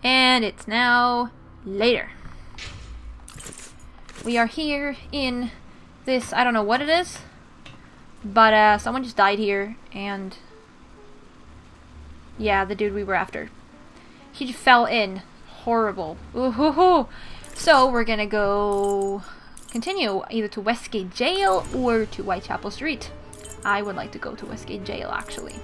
And it's now later. We are here in this, I don't know what it is, but someone just died here, and yeah, the dude we were after. He just fell in. Horrible. Ooh-hoo-hoo. So we're gonna go continue either to Westgate Jail or to Whitechapel Street. I would like to go to Westgate Jail, actually.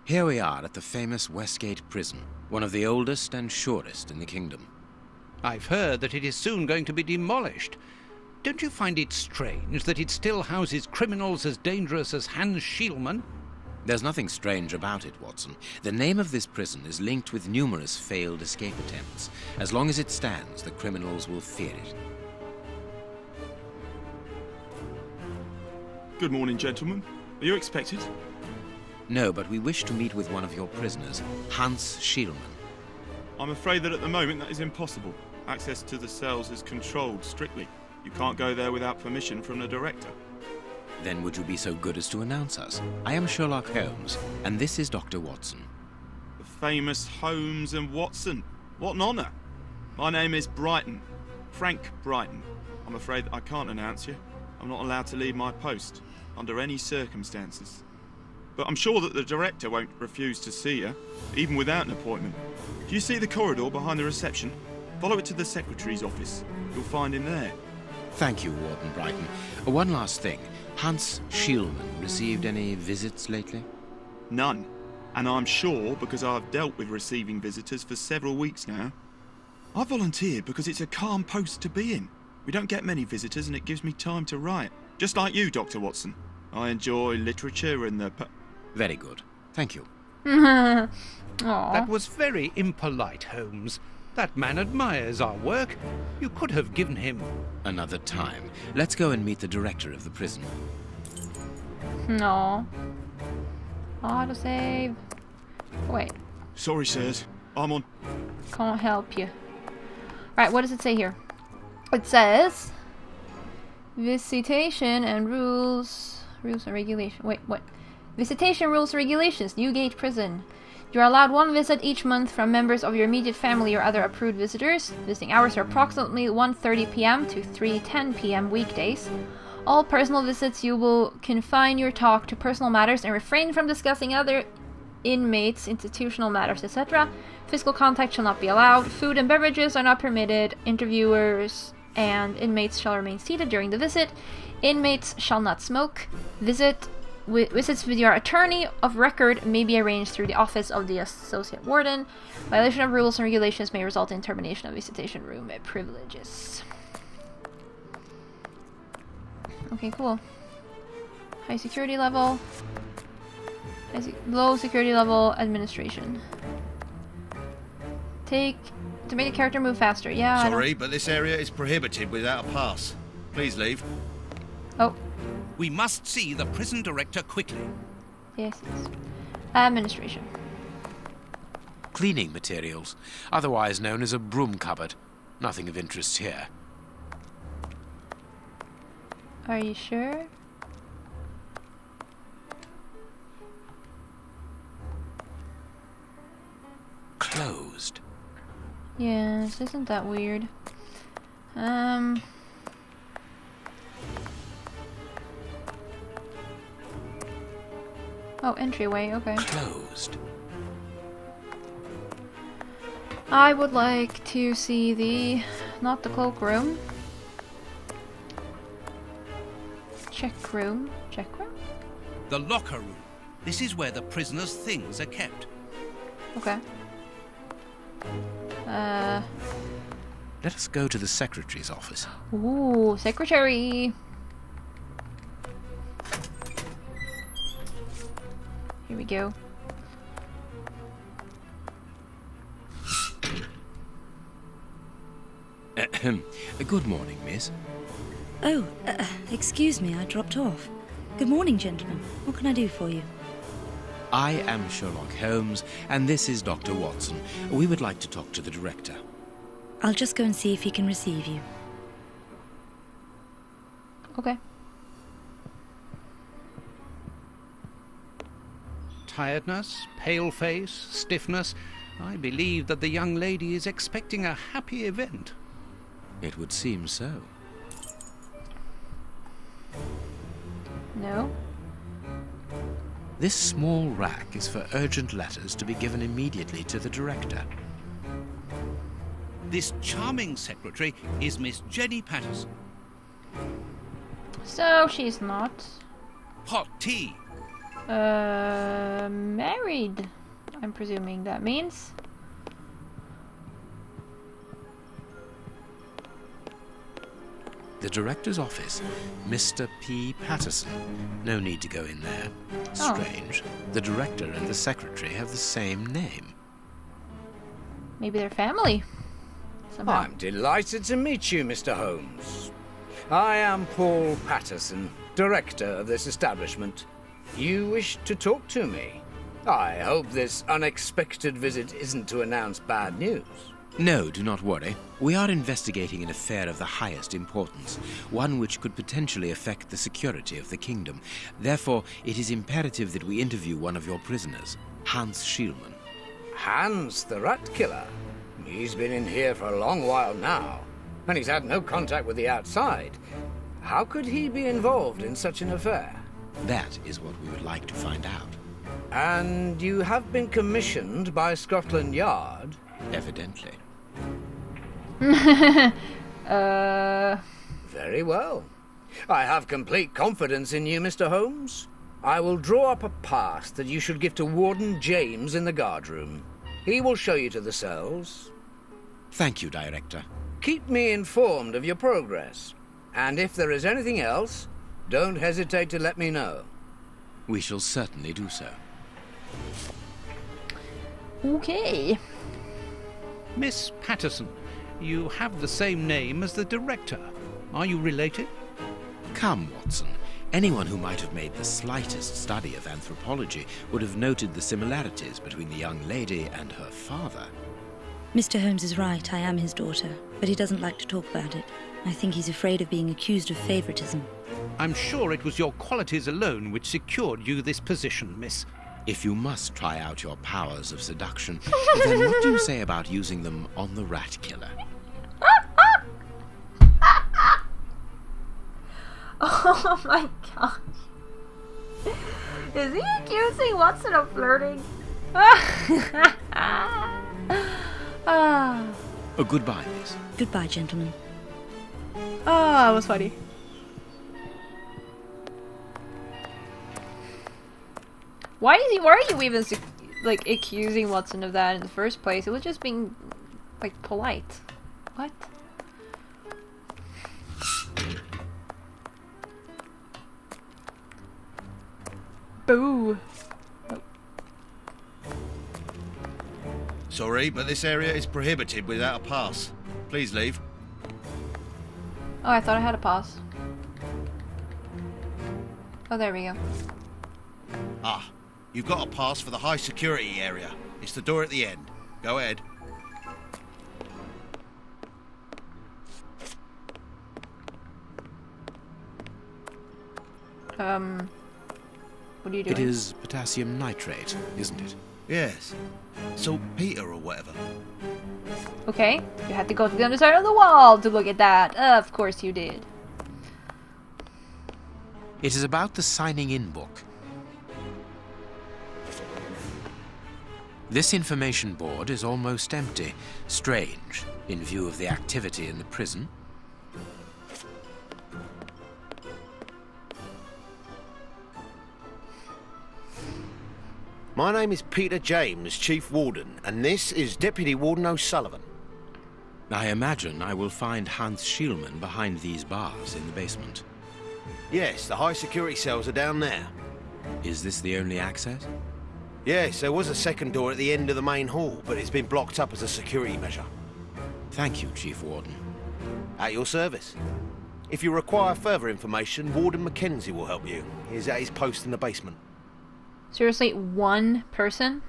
Here we are at the famous Westgate Prison, one of the oldest and surest in the kingdom. I've heard that it is soon going to be demolished. Don't you find it strange that it still houses criminals as dangerous as Hans Schielman? There's nothing strange about it, Watson. The name of this prison is linked with numerous failed escape attempts. As long as it stands, the criminals will fear it. Good morning, gentlemen. Are you expected? No, but we wish to meet with one of your prisoners, Hans Schielman. I'm afraid that at the moment that is impossible. Access to the cells is controlled strictly. You can't go there without permission from the director. Then would you be so good as to announce us? I am Sherlock Holmes, and this is Dr. Watson. The famous Holmes and Watson. What an honour. My name is Brighton. Frank Brighton. I'm afraid I can't announce you. I'm not allowed to leave my post, under any circumstances. But I'm sure that the director won't refuse to see you, even without an appointment. Do you see the corridor behind the reception? Follow it to the secretary's office. You'll find him there. Thank you, Warden Brighton. One last thing. Hans Schielman received any visits lately? None. And I'm sure because I've dealt with receiving visitors for several weeks now. I volunteered because it's a calm post to be in. We don't get many visitors and it gives me time to write. Just like you, Dr. Watson. I enjoy literature and the... Very good. Thank you. That was very impolite, Holmes. That man admires our work. You could have given him... Another time. Let's go and meet the director of the prison. No. Autosave. Wait. Sorry, sirs. I'm on... Can't help you. Right, what does it say here? It says... Visitation and rules... Rules and regulations. Wait, what? Visitation rules and regulations. Newgate Prison. You are allowed one visit each month from members of your immediate family or other approved visitors. Visiting hours are approximately 1:30 p.m. to 3:10 p.m. weekdays. All personal visits, you will confine your talk to personal matters and refrain from discussing other inmates, institutional matters, etc. Physical contact shall not be allowed. Food and beverages are not permitted. Interviewers and inmates shall remain seated during the visit. Inmates shall not smoke. Visits with your attorney of record may be arranged through the office of the associate warden. Violation of rules and regulations may result in termination of visitation room privileges. Okay, cool. High security level. Low security level administration. To make the character move faster. Yeah. Sorry, but this area is prohibited without a pass. Please leave. Oh. We must see the prison director quickly. Yes. Administration. Cleaning materials, otherwise known as a broom cupboard. Nothing of interest here. Are you sure? Closed. Yes, isn't that weird? Oh, entryway, okay. Closed. I would like to see the... not the cloakroom. Check room. Check room? The locker room. This is where the prisoners' things are kept. Okay. Let us go to the secretary's office. Ooh, secretary! Here we go. Good morning, miss. Oh, excuse me, I dropped off. Good morning, gentlemen. What can I do for you? I am Sherlock Holmes, and this is Dr. Watson. We would like to talk to the director. I'll just go and see if he can receive you. Okay. Tiredness, pale face, stiffness. I believe that the young lady is expecting a happy event. It would seem so. No. This small rack is for urgent letters to be given immediately to the director. This charming secretary is Miss Jenny Patterson. So she's not Hot tea. married. I'm presuming that means. The director's office, Mr. P. Patterson. No need to go in there. Oh. Strange. The director and the secretary have the same name. Maybe they're family. Somehow. I'm delighted to meet you, Mr. Holmes. I am Paul Patterson, director of this establishment. You wish to talk to me? I hope this unexpected visit isn't to announce bad news. No, do not worry. We are investigating an affair of the highest importance, one which could potentially affect the security of the kingdom. Therefore, it is imperative that we interview one of your prisoners, Hans Schielman. Hans, the rat killer. He's been in here for a long while now, and he's had no contact with the outside. How could he be involved in such an affair? That is what we would like to find out. And you have been commissioned by Scotland Yard? Evidently. Very well. I have complete confidence in you, Mr. Holmes. I will draw up a pass that you should give to Warden James in the guardroom. He will show you to the cells. Thank you, Director. Keep me informed of your progress. And if there is anything else, don't hesitate to let me know. We shall certainly do so. Okay. Miss Patterson, you have the same name as the director. Are you related? Come, Watson. Anyone who might have made the slightest study of anthropology would have noted the similarities between the young lady and her father. Mr. Holmes is right, I am his daughter, but he doesn't like to talk about it. I think he's afraid of being accused of favoritism. I'm sure it was your qualities alone which secured you this position, miss. If you must try out your powers of seduction, then what do you say about using them on the rat killer? Oh my gosh. Is he accusing Watson of flirting? Goodbye, miss. Goodbye, gentlemen. That was funny. Why are you even like accusing Watson of that in the first place? It was just being like polite. What? Boo. Sorry, but this area is prohibited without a pass. Please leave. Oh, I thought I had a pass. Oh, there we go. Ah, you've got a pass for the high security area. It's the door at the end. Go ahead. What are you doing? It is potassium nitrate, isn't it? Yes. Saltpeter or whatever. Okay, you had to go to the other side of the wall to look at that. Of course you did. It is about the signing in book. This information board is almost empty. Strange, in view of the activity in the prison. My name is Peter James, Chief Warden, and this is Deputy Warden O'Sullivan. I imagine I will find Hans Schielman behind these bars in the basement. Yes, the high security cells are down there. Is this the only access? Yes, there was a second door at the end of the main hall, but it's been blocked up as a security measure. Thank you, Chief Warden. At your service. If you require further information, Warden Mackenzie will help you. He's at his post in the basement. Seriously, one person?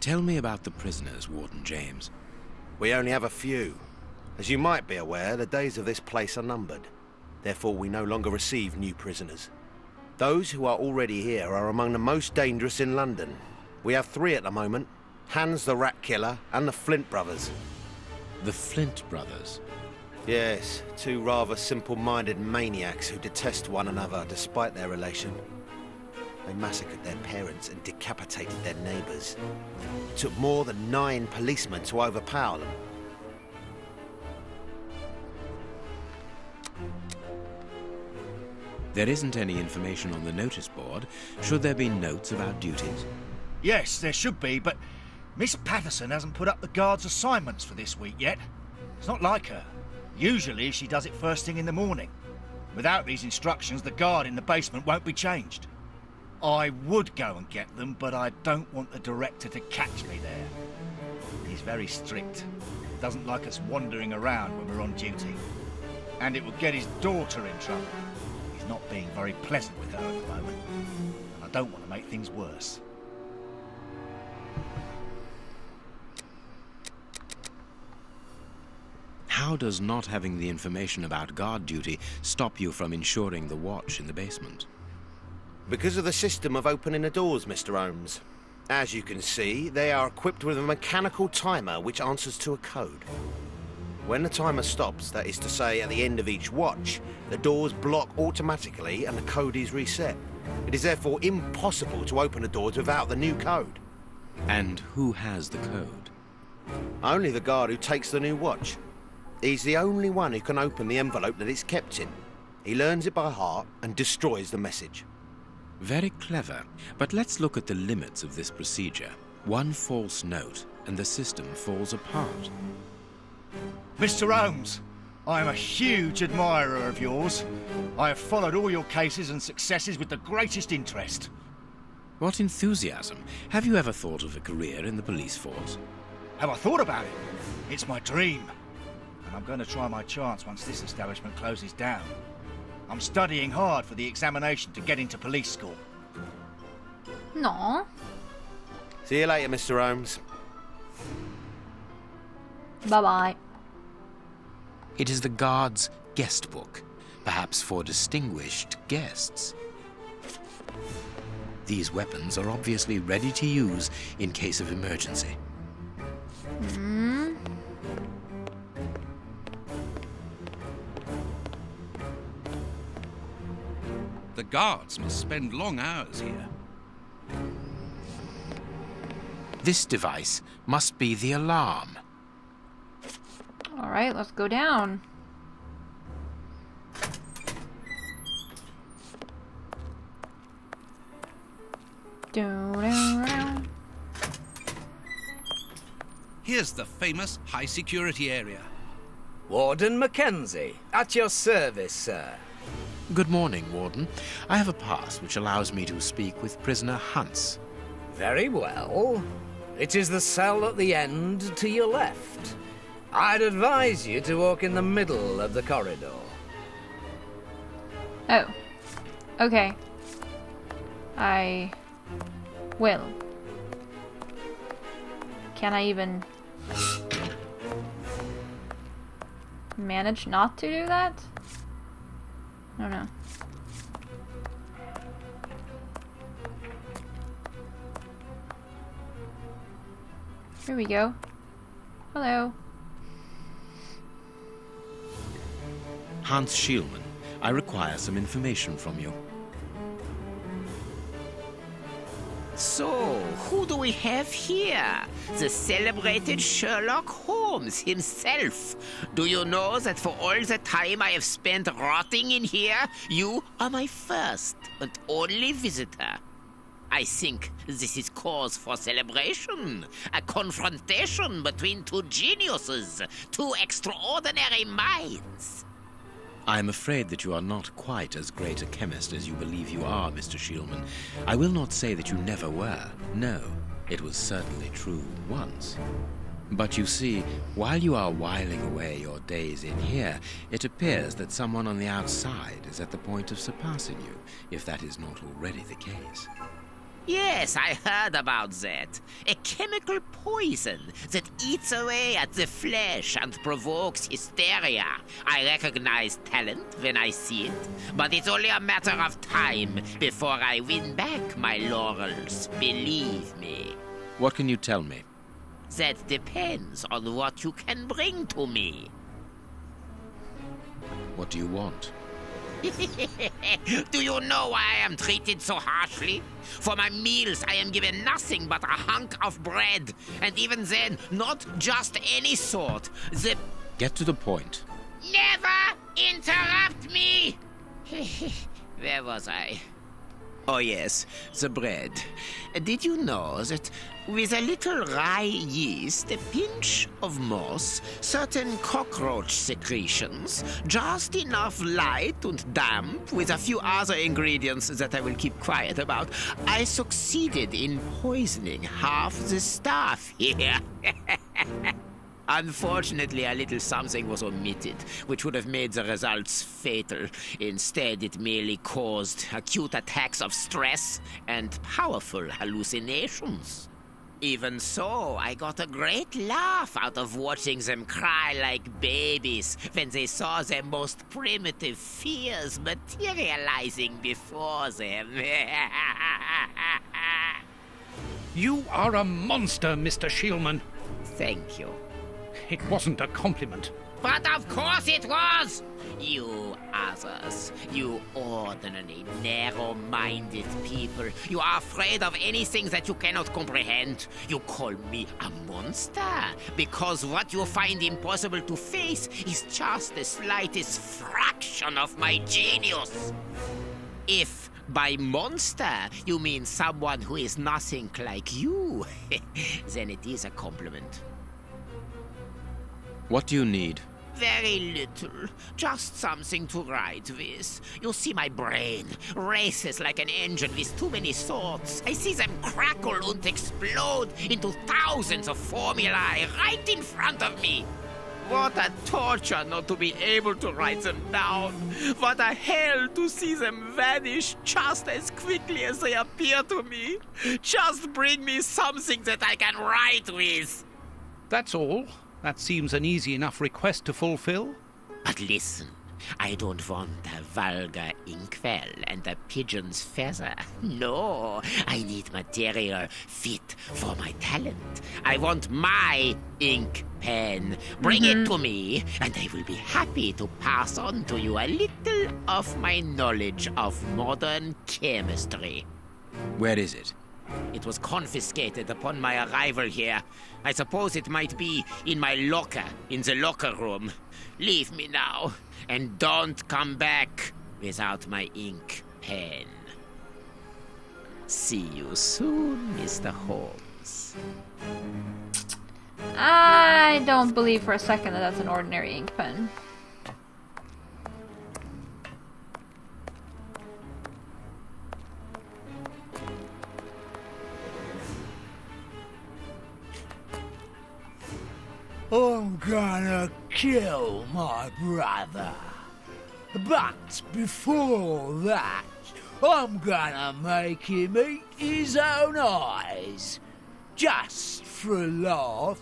Tell me about the prisoners, Warden James. We only have a few. As you might be aware, the days of this place are numbered. Therefore, we no longer receive new prisoners. Those who are already here are among the most dangerous in London. We have 3 at the moment. Hans the Rat Killer and the Flint Brothers. The Flint Brothers? Yes, 2 rather simple-minded maniacs who detest one another despite their relation. They massacred their parents and decapitated their neighbours. It took more than 9 policemen to overpower them. There isn't any information on the notice board. Should there be notes about duties? Yes, there should be, but Miss Patterson hasn't put up the guards' assignments for this week yet. It's not like her. Usually she does it first thing in the morning. Without these instructions, the guard in the basement won't be changed. I would go and get them, but I don't want the director to catch me there. He's very strict. Doesn't like us wandering around when we're on duty. And it would get his daughter in trouble. He's not being very pleasant with her at the moment. And I don't want to make things worse. How does not having the information about guard duty stop you from ensuring the watch in the basement? Because of the system of opening the doors, Mr. Holmes. As you can see, they are equipped with a mechanical timer which answers to a code. When the timer stops, that is to say at the end of each watch, the doors block automatically and the code is reset. It is therefore impossible to open the doors without the new code. And who has the code? Only the guard who takes the new watch. He's the only one who can open the envelope that it's kept in. He learns it by heart and destroys the message. Very clever, but let's look at the limits of this procedure. One false note, and the system falls apart. Mr. Holmes, I am a huge admirer of yours. I have followed all your cases and successes with the greatest interest. What enthusiasm! Have you ever thought of a career in the police force? Have I thought about it? It's my dream. And I'm going to try my chance once this establishment closes down. I'm studying hard for the examination to get into police school. No. See you later, Mr. Holmes. Bye-bye. It is the guard's guest book, perhaps for distinguished guests. These weapons are obviously ready to use in case of emergency. The guards must spend long hours here. This device must be the alarm. Alright, let's go down. Here's the famous high security area. Warden Mackenzie, at your service, sir. Good morning, Warden. I have a pass which allows me to speak with prisoner Hans. Very well. It is the cell at the end to your left. I'd advise you to walk in the middle of the corridor. Oh. Okay. I will. Can I even manage not to do that? I don't know. Here we go. Hello. Hans Schielman, I require some information from you. So, who do we have here? The celebrated Sherlock Holmes himself. Do you know that for all the time I have spent rotting in here, you are my first and only visitor? I think this is cause for celebration. A confrontation between 2 geniuses, 2 extraordinary minds. I am afraid that you are not quite as great a chemist as you believe you are, Mr. Schielman. I will not say that you never were. No, it was certainly true once. But you see, while you are whiling away your days in here, it appears that someone on the outside is at the point of surpassing you, if that is not already the case. Yes, I heard about that. A chemical poison that eats away at the flesh and provokes hysteria. I recognize talent when I see it, but it's only a matter of time before I win back my laurels, believe me. What can you tell me? That depends on what you can bring to me. What do you want? Do you know why I am treated so harshly? For my meals, I am given nothing but a hunk of bread. And even then, not just any sort. Get to the point. Never interrupt me! Where was I? Oh yes, the bread. Did you know that with a little rye yeast, a pinch of moss, certain cockroach secretions, just enough light and damp, with a few other ingredients that I will keep quiet about, I succeeded in poisoning half the staff here. Unfortunately, a little something was omitted, which would have made the results fatal. Instead, it merely caused acute attacks of stress and powerful hallucinations. Even so, I got a great laugh out of watching them cry like babies when they saw their most primitive fears materializing before them. You are a monster, Mr. Schielman. Thank you. It wasn't a compliment. But of course it was! You others, you ordinary, narrow-minded people, you are afraid of anything that you cannot comprehend. You call me a monster because what you find impossible to face is just the slightest fraction of my genius. If by monster you mean someone who is nothing like you, then it is a compliment. What do you need? Very little. Just something to write with. You see, my brain races like an engine with too many thoughts. I see them crackle and explode into thousands of formulae right in front of me. What a torture not to be able to write them down. What a hell to see them vanish just as quickly as they appear to me. Just bring me something that I can write with. That's all. That seems an easy enough request to fulfill. But listen, I don't want a vulgar inkwell and a pigeon's feather. No, I need material fit for my talent. I want my ink pen. Bring it to me, and I will be happy to pass on to you a little of my knowledge of modern chemistry. Where is it? It was confiscated upon my arrival here. I suppose it might be in my locker, in the locker room. Leave me now, and don't come back without my ink pen. See you soon, Mr. Holmes. I don't believe for a second that that's an ordinary ink pen. I'm gonna kill my brother. But before that, I'm gonna make him eat his own eyes. Just for a laugh.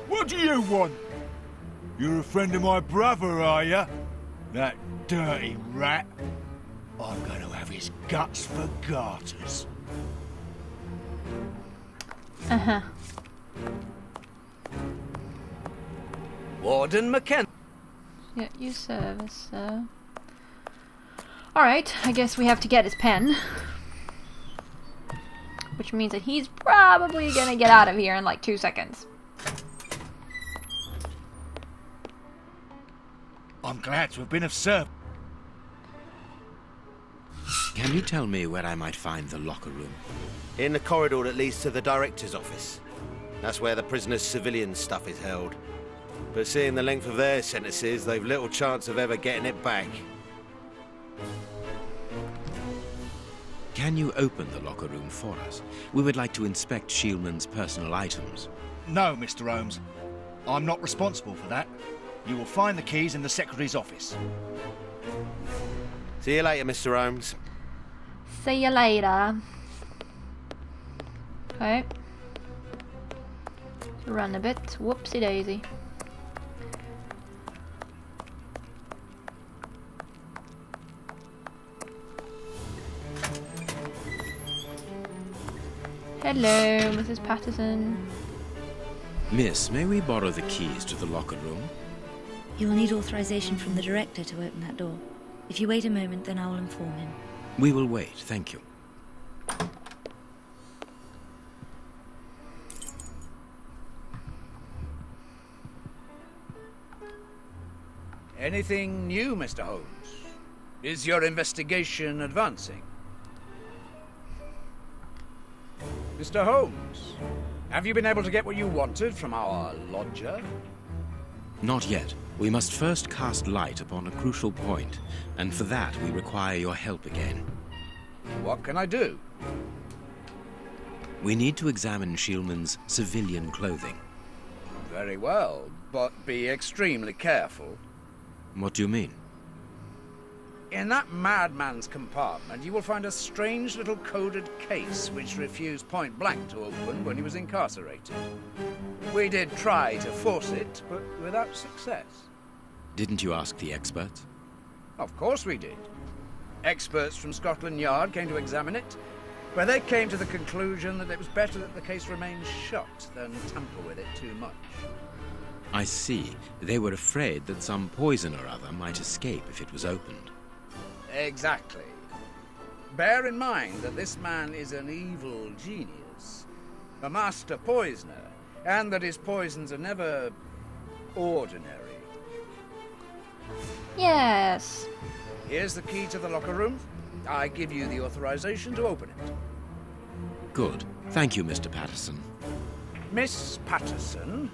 What do you want? You're a friend of my brother, are you? That dirty rat. I'm going to have his guts for garters. Warden McKenna. Yeah, you service, Alright, I guess we have to get his pen. Which means that he's probably gonna get out of here in like 2 seconds. I'm glad to have been of service. Can you tell me where I might find the locker room? In the corridor that leads to the director's office. That's where the prisoners' civilian stuff is held. But seeing the length of their sentences, they've little chance of ever getting it back. Can you open the locker room for us? We would like to inspect Schielman's personal items. No, Mr. Holmes. I'm not responsible for that. You will find the keys in the secretary's office. See you later, Mr. Holmes. See you later. Okay. Run a bit. Whoopsie daisy. Hello, Mrs. Patterson. Miss, may we borrow the keys to the locker room? You will need authorization from the director to open that door. If you wait a moment, then I will inform him. We will wait, thank you. Anything new, Mr. Holmes? Is your investigation advancing? Mr. Holmes, have you been able to get what you wanted from our lodger? Not yet. We must first cast light upon a crucial point, and for that we require your help again. What can I do? We need to examine Schielman's civilian clothing. Very well, but be extremely careful. What do you mean? In that madman's compartment, you will find a strange little coded case which refused point blank to open when he was incarcerated. We did try to force it, but without success. Didn't you ask the experts? Of course we did. Experts from Scotland Yard came to examine it, where they came to the conclusion that it was better that the case remained shut than tamper with it too much. I see. They were afraid that some poison or other might escape if it was opened. Exactly. Bear in mind that this man is an evil genius, a master poisoner, and that his poisons are never ordinary. Yes. Here's the key to the locker room. I give you the authorization to open it. Good. Thank you, Mr. Patterson. Miss Patterson,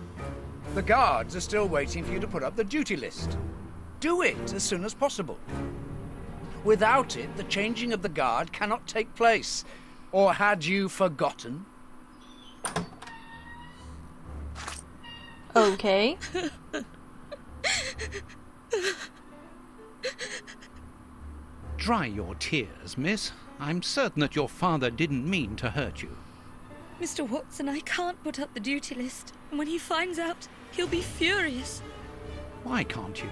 the guards are still waiting for you to put up the duty list. Do it as soon as possible. Without it, the changing of the guard cannot take place. Or had you forgotten? Okay. Dry your tears, miss. I'm certain that your father didn't mean to hurt you. Mr. Watson, I can't put up the duty list. And when he finds out, he'll be furious. Why can't you?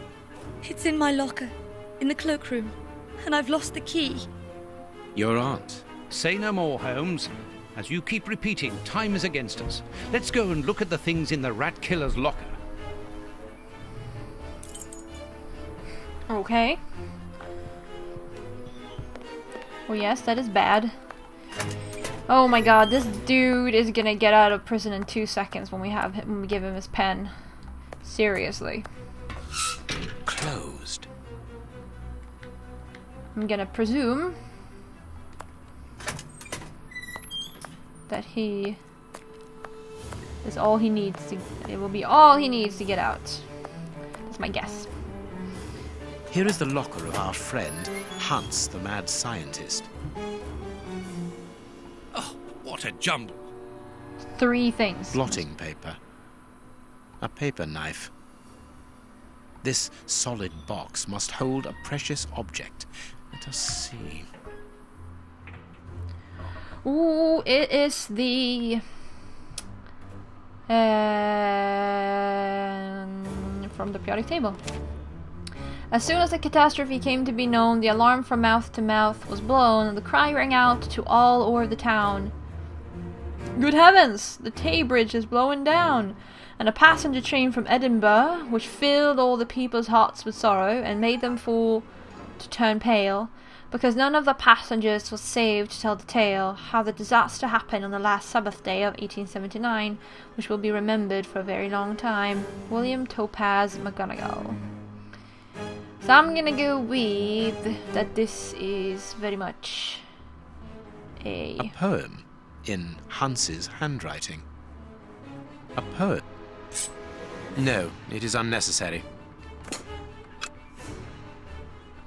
It's in my locker, in the cloakroom. And I've lost the key. Your aunt. Say no more, Holmes. As you keep repeating, time is against us. Let's go and look at the things in the rat killer's locker. Okay. Oh yes, that is bad. Oh my god, this dude is gonna get out of prison in 2 seconds when we give him his pen. Seriously. Closed. I'm gonna presume that he is all he needs to. It will be all he needs to get out. That's my guess. Here is the locker of our friend, Hans, the mad scientist. Oh, what a jumble. 3 things. Blotting paper. A paper knife. This solid box must hold a precious object. Let us see. Ooh, it is the from the periodic table. As soon as the catastrophe came to be known, the alarm from mouth to mouth was blown, and the cry rang out to all over the town. Good heavens! The Tay Bridge is blowing down! And a passenger train from Edinburgh, which filled all the people's hearts with sorrow, and made them fall to turn pale, because none of the passengers was saved to tell the tale, how the disaster happened on the last Sabbath day of 1879, which will be remembered for a very long time. William Topaz McGonagall. So I'm gonna go with that this is very much a poem in Hans's handwriting. A poem? No, it is unnecessary.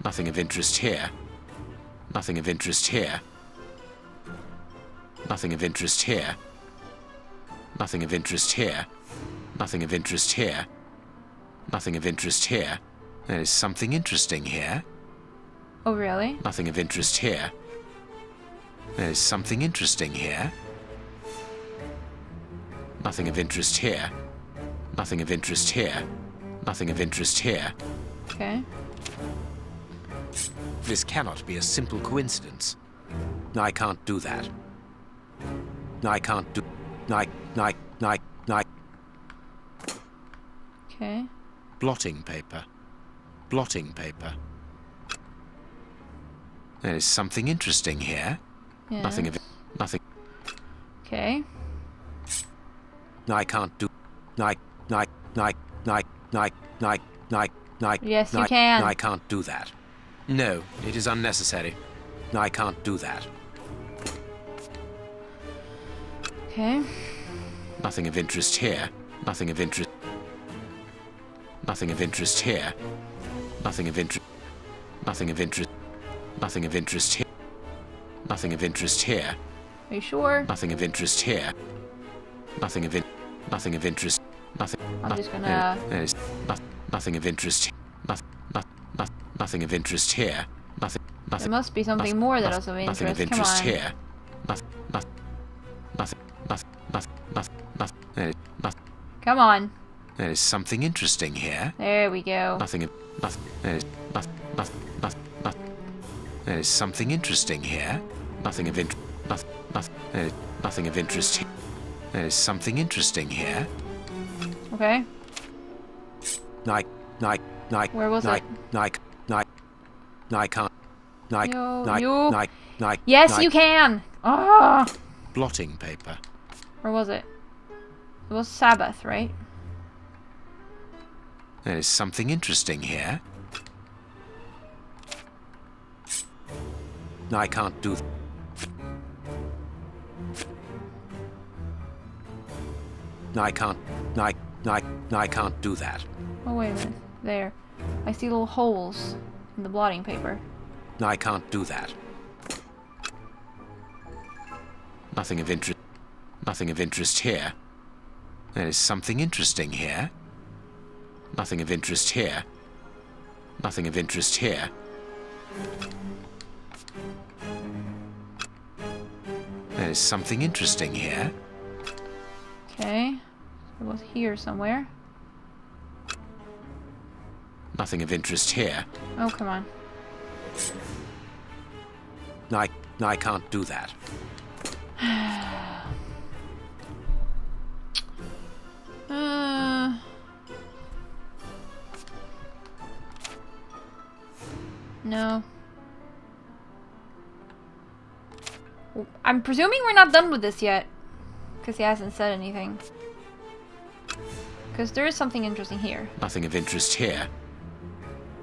Nothing of interest here. Nothing of interest here. Nothing of interest here. Nothing of interest here. Nothing of interest here. Nothing of interest here. There is something interesting here. Oh, really? Nothing of interest here. There is something interesting here. Nothing of interest here. Nothing of interest here. Nothing of interest here. Okay. This cannot be a simple coincidence. I can't do that. I can't do... I... Okay. Blotting paper. Blotting paper. There is something interesting here. Yes. Nothing of... Nothing... Okay. I can't do... Yes, you can. I can't do that. No, it is unnecessary. I can't do that. Okay. Nothing of interest here. Nothing of interest. Nothing of interest here. Nothing of interest. Nothing of interest. Nothing of interest here. Nothing of interest here. Are you sure? Nothing of interest here. Nothing of nothing of interest. Nothing. I'm just gonna. There is nothing of interest. Nothing of interest here. Nothing. There must be something more that is of interest. Nothing of interest Come on. here. Nothing. Come on. There is something interesting here. There we go. Nothing. There is There is something interesting here. Nothing of interest. Nothing of interest here. There is something interesting here. Okay. Where was it? I can't. Yes, you can. Ah. Blotting paper. Where was it? It was Sabbath, right? There is something interesting here. I can't do. I can't. I can't do that. Oh, wait a minute. There. I see little holes in the blotting paper. I can't do that. Nothing of interest. Nothing of interest here. There is something interesting here. Nothing of interest here. Nothing of interest here. There is something interesting here. Okay. It was here somewhere. Nothing of interest here. Oh, come on. I can't do that. No. I'm presuming we're not done with this yet. Because he hasn't said anything. Because there is something interesting here. Nothing of interest here.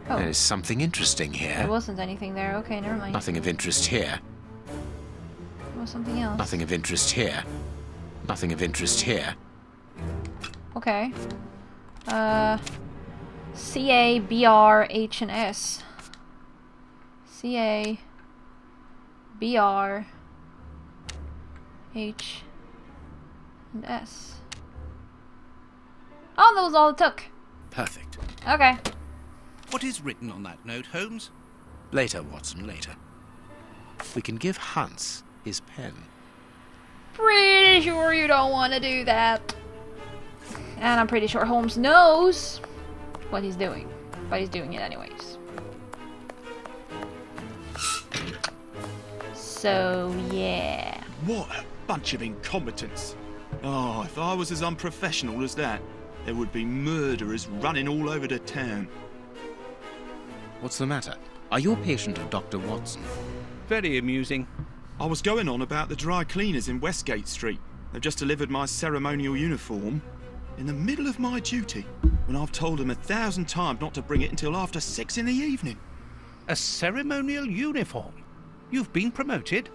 Oh. There is something interesting here. There wasn't anything there. Okay, never mind. Nothing of interest here. There was something else. Nothing of interest here. Nothing of interest here. Okay. C-A, B-R, H, and S. C-A, B-R, H, and S. Oh, that was all it took. Perfect. Okay. What is written on that note, Holmes? Later, Watson, later. We can give Hans his pen. Pretty sure you don't want to do that. And I'm pretty sure Holmes knows what he's doing. But he's doing it anyways. So, yeah. What a bunch of incompetents. Oh, if I was as unprofessional as that, there would be murderers running all over the town. What's the matter? Are you a patient of Dr. Watson? Very amusing. I was going on about the dry cleaners in Westgate Street. They've just delivered my ceremonial uniform in the middle of my duty, when I've told them 1,000 times not to bring it until after 6 in the evening. A ceremonial uniform? You've been promoted?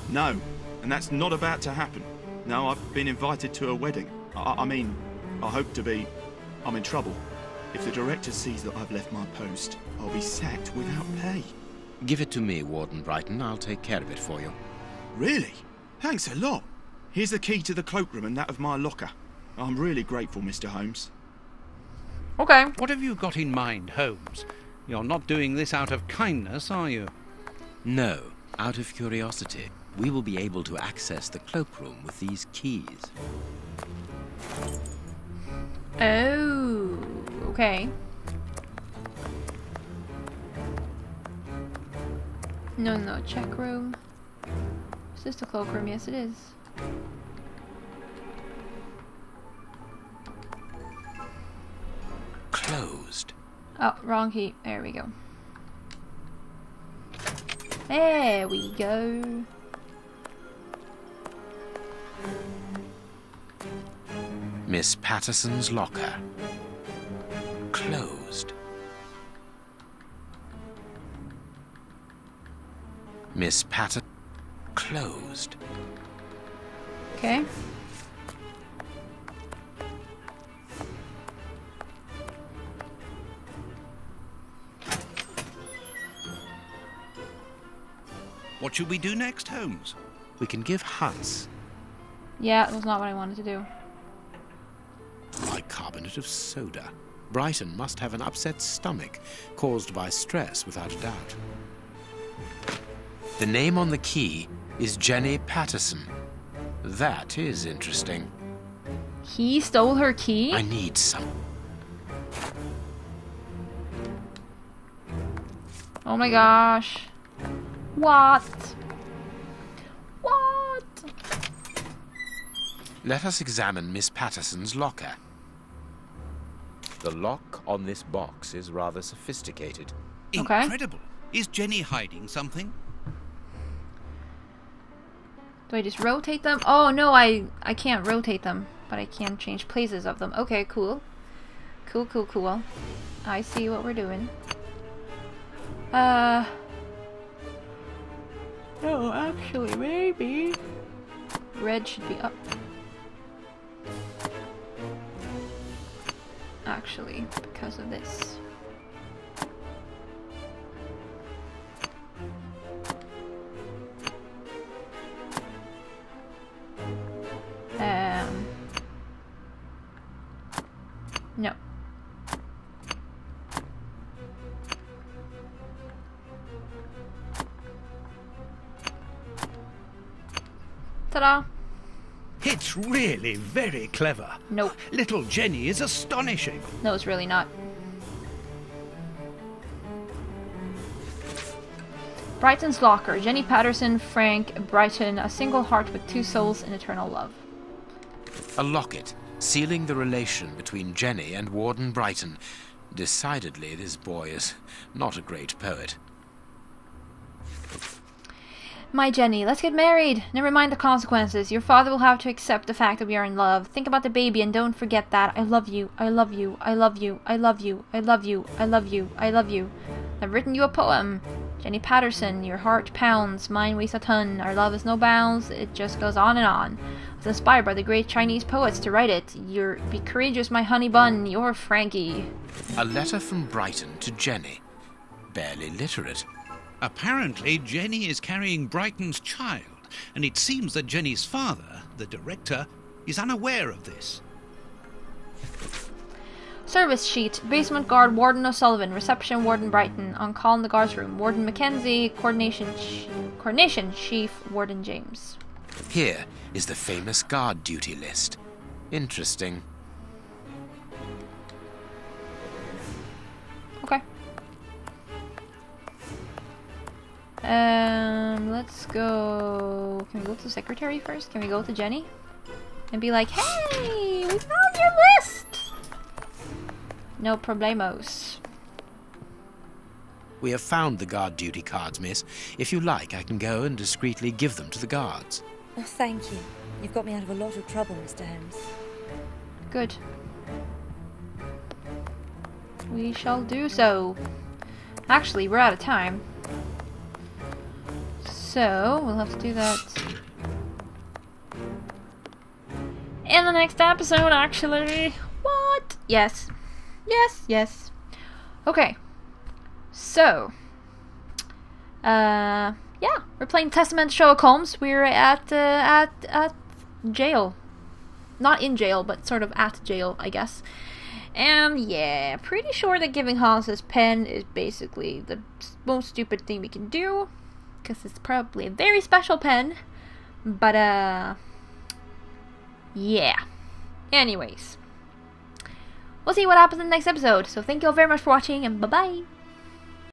No, and that's not about to happen. No, I've been invited to a wedding. I mean, I hope to be. I'm in trouble. If the director sees that I've left my post, I'll be sacked without pay. Give it to me, Warden Brighton. I'll take care of it for you. Really? Thanks a lot. Here's the key to the cloakroom and that of my locker. I'm really grateful, Mr. Holmes. Okay. What have you got in mind, Holmes? You're not doing this out of kindness, are you? No, out of curiosity. We will be able to access the cloakroom with these keys. Oh, okay. No, check room. Is this the cloakroom? Yes, it is. Closed. Oh, wrong key. There we go. There we go. Miss Patterson's locker. Closed. Miss Patterson. Closed. Okay. What should we do next, Holmes? We can give Hans Yeah, that was not what I wanted to do. bicarbonate of soda. Brighton must have an upset stomach, caused by stress without a doubt. The name on the key is Jenny Patterson. That is interesting. He stole her key? I need some. Oh my gosh. What? What? Let us examine Miss Patterson's locker. The lock on this box is rather sophisticated. Okay. Incredible. Is Jenny hiding something? Do I just rotate them? Oh no, I can't rotate them, but I can change places of them. Okay, cool. Cool. I see what we're doing. No, actually, maybe red should be up. Actually, because of this. No. Ta-da! It's really very clever. Nope. Little Jenny is astonishing. No, it's really not. Brighton's locker. Jenny Patterson, Frank Brighton, a single heart with two souls in eternal love. A locket, sealing the relation between Jenny and Warden Brighton. Decidedly, this boy is not a great poet. My Jenny, let's get married. Never mind the consequences. Your father will have to accept the fact that we are in love. Think about the baby and don't forget that. I love you. I love you. I love you. I love you. I love you. I love you. I love you. I've written you a poem. Jenny Patterson, your heart pounds, mine weighs a ton. Our love has no bounds. It just goes on and on. I was inspired by the great Chinese poets to write it. Be courageous, my honey bun. You're Frankie. A letter from Brighton to Jenny. Barely literate. Apparently, Jenny is carrying Brighton's child, and it seems that Jenny's father, the director, is unaware of this. Service sheet. Basement guard Warden O'Sullivan. Reception Warden Brighton. On call in the guards room. Warden Mackenzie. Coordination Chief Warden James. Here is the famous guard duty list. Interesting. Okay. Let's go... Can we go to the secretary first? Can we go to Jenny? And be like, hey, we found your list! No problemos. We have found the guard duty cards, miss. If you like, I can go and discreetly give them to the guards. Oh, thank you. You've got me out of a lot of trouble, Mr. Holmes. Good. We shall do so. Actually, we're out of time. So, we'll have to do that in the next episode, actually. What? Yes. Yes. Okay. So, yeah, we're playing Testament Sherlock Holmes. We're at jail. Not in jail, but sort of at jail, I guess. And yeah, pretty sure that giving Hans his pen is basically the most stupid thing we can do, because it's probably a very special pen. But yeah. Anyways, we'll see what happens in the next episode. So thank you all very much for watching, and bye bye.